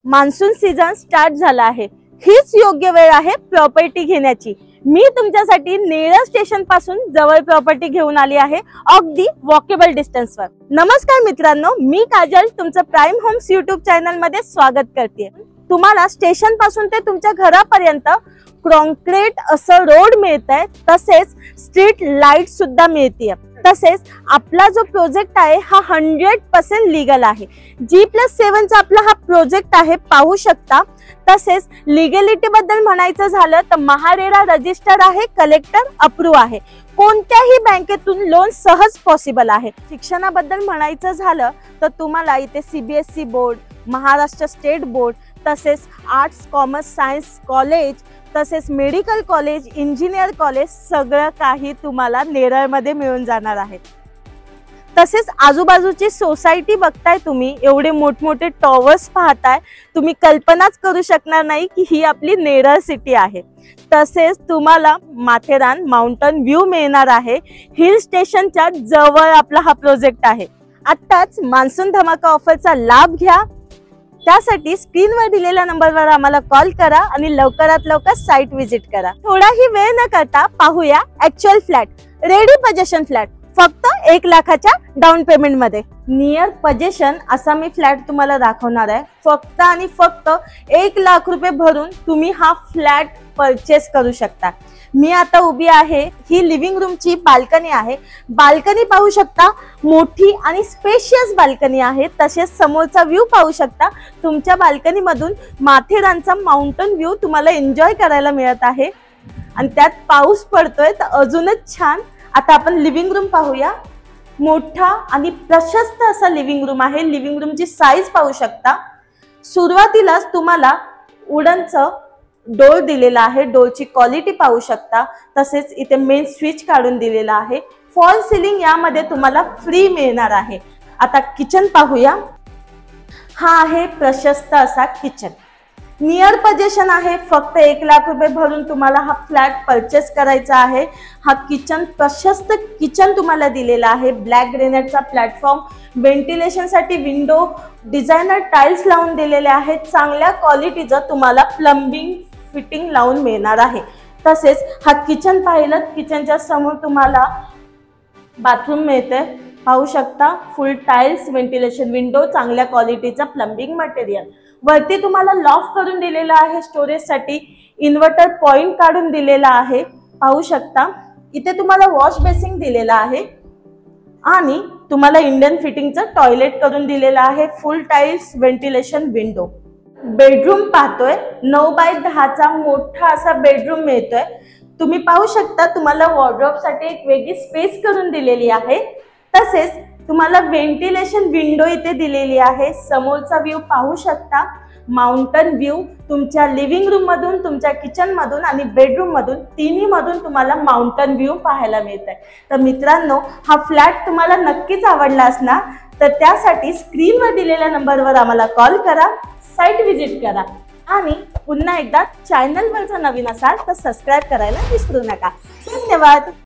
Monsoon season start झाला आहे। हीच योग्य वेळ आहे प्रॉपर्टी घेण्याची। मी तुमच्यासाठी नेरळ स्टेशन पासून जवळ प्रॉपर्टी घेऊन आली आहे, अगदी वॉकेबल डिस्टन्सवर। नमस्कार मित्रांनो, मी काजल तुमचं प्राइम होम्स YouTube चॅनल मध्ये स्वागत करते। तुम्हाला स्टेशन पासून ते तुमच्या घरापर्यंत कॉन्क्रीट असं रोड मिळतंय, तसेच स्ट्रीट लाईट सुद्धा मिळते। तसेच आपला जो प्रोजेक्ट आहे हा 100% लीगल आहे। G+7 चा आपला हा प्रोजेक्ट आहे, पाहू शकता। तसेच लीगॅलिटी बद्दल म्हणायचं झालं तर महारेरा रजिस्टर्ड आहे, कलेक्टर अप्रूव्ह आहे। कोणत्याही बँकेतून लोन सहज पॉसिबल आहे। शिक्षणाबद्दल म्हणायचं झालं तर तुम्हाला इथे CBSE board, Maharashtra state board, तसेच आर्ट्स कॉमर्स सायन्स कॉलेज, तसेच मेडिकल कॉलेज, इंजिनियर कॉलेज सगळं काही तुम्हाला नेरळमध्ये मिळून जाणार आहे। तसेच आजूबाजूची सोसायटी बघताय तुम्ही, एवढे मोठमोठे टॉवर्स पाहताय, तुम्ही कल्पनाच करू शकणार नाही की ही आपली नेरळ सिटी आहे। तसेच तुम्हाला माथेरान माउंटन व्ह्यू मिळणार आहे। हिल स्टेशनच्या जवळ आपला हा प्रोजेक्ट आहे। आत्ताच मान्सून धमाका ऑफरचा लाभ घ्या। त्यासाठी स्क्रीनवर दिलेल्या नंबरवर आम्हाला कॉल करा आणि लवकरात लवकर साइट व्हिजिट करा। थोडाही वेळ न करता पाहूया actual flat, ready position flat, फक्त 1 लाखाच्या डाऊन पेमेंट मध्ये। नियर पोझिशन असा मी फ्लॅट तुम्हाला दाखवणार आहे। फक्त आणि फक्त 1 लाख रुपये भरून तुम्ही हा फ्लॅट परचेस करू शकता। मी आता उभी आहे, ही लिव्हिंग रूमची बाल्कनी आहे। बाल्कनी पाहू शकता, मोठी आणि स्पेशियस बाल्कनी आहे। तसेच समोरचा व्ह्यू पाहू शकता। तुमच्या बाल्कनी मधून माथेरानचा माउंटन व्ह्यू तुम्हाला एन्जॉय करायला मिळत आहे आणि त्यात पाऊस पडतोय तर अजूनच छान। आता आपण लिव्हिंग रूम पाहूया। मोठा आणि प्रशस्त असा लिव्हिंग रूम आहे। लिव्हिंग रूमची साईज पाहू शकता। सुरुवातीलाच तुम्हाला वुडनचं डोर दिलेला आहे, डोरची क्वालिटी पाहू शकता। तसेच इथे मेन स्विच काढून दिलेला आहे। फॉल सिलिंग यामध्ये तुम्हाला फ्री मिळणार आहे। आता किचन पाहूया। हा आहे प्रशस्त असा किचन, नियर पोझिशन आहे। फक्त 1 लाख रुपये भरून तुम्हाला हा फ्लॅट परचेस करायचा आहे। हा किचन प्रशस्त किचन तुम्हाला दिलेला आहे। ब्लॅक ग्रेनाइटचा प्लॅटफॉर्म, व्हेंटिलेशन साठी विंडो, डिझायनर टाइल्स लावून दिलेले आहेत। चांगल्या क्वालिटीचं तुम्हाला प्लंबिंग फिटिंग लावून मिळणार आहे। तसेच हा किचन पाहिलं, किचनच्या समोर तुम्हाला बाथरूम मिळते, पाहू शकता। फुल टाइल्स, व्हेंटिलेशन विंडो, चांगल्या क्वालिटीचा प्लंबिंग मटेरियल। वरती तुम्हाला लॉफ्ट करून दिलेला आहे स्टोरेज साठी। इन्व्हर्टर पॉइंट काढून दिलेला आहे, पाहू शकता। इथे तुम्हाला वॉश बेसिन दिलेला आहे आणि तुम्हाला इंडियन फिटिंगचं टॉयलेट करून दिलेला आहे। फुल टाइल्स, व्हेंटिलेशन विंडो। बेडरूम पाहतोय, 9x10 चा मोठा असा बेडरूम मिळतोय। तुम्ही पाहू शकता, तुम्हाला वॉर्डरोब साठी एक वेगळी स्पेस करून दिलेली आहे। तसेच तुम्हाला व्हेंटिलेशन विंडो इथे दिलेली आहे। समोरचा व्ह्यू पाहू शकता, माउंटन व्ह्यू। तुमच्या लिव्हिंग रूम मधून, तुमच्या किचन मधून आणि बेडरूम मधून, तिन्ही मधून तुम्हाला माउंटन व्ह्यू पाहायला मिळत आहे। तर मित्रांनो, हा फ्लॅट तुम्हाला नक्कीच आवडला असणार, तर त्यासाठी स्क्रीनवर दिलेल्या नंबरवर आम्हाला कॉल करा, साइट व्हिजिट करा आणि पुन्हा एकदा चॅनलवर जर नवीन असाल तर सबस्क्राइब करायला विसरू नका। धन्यवाद।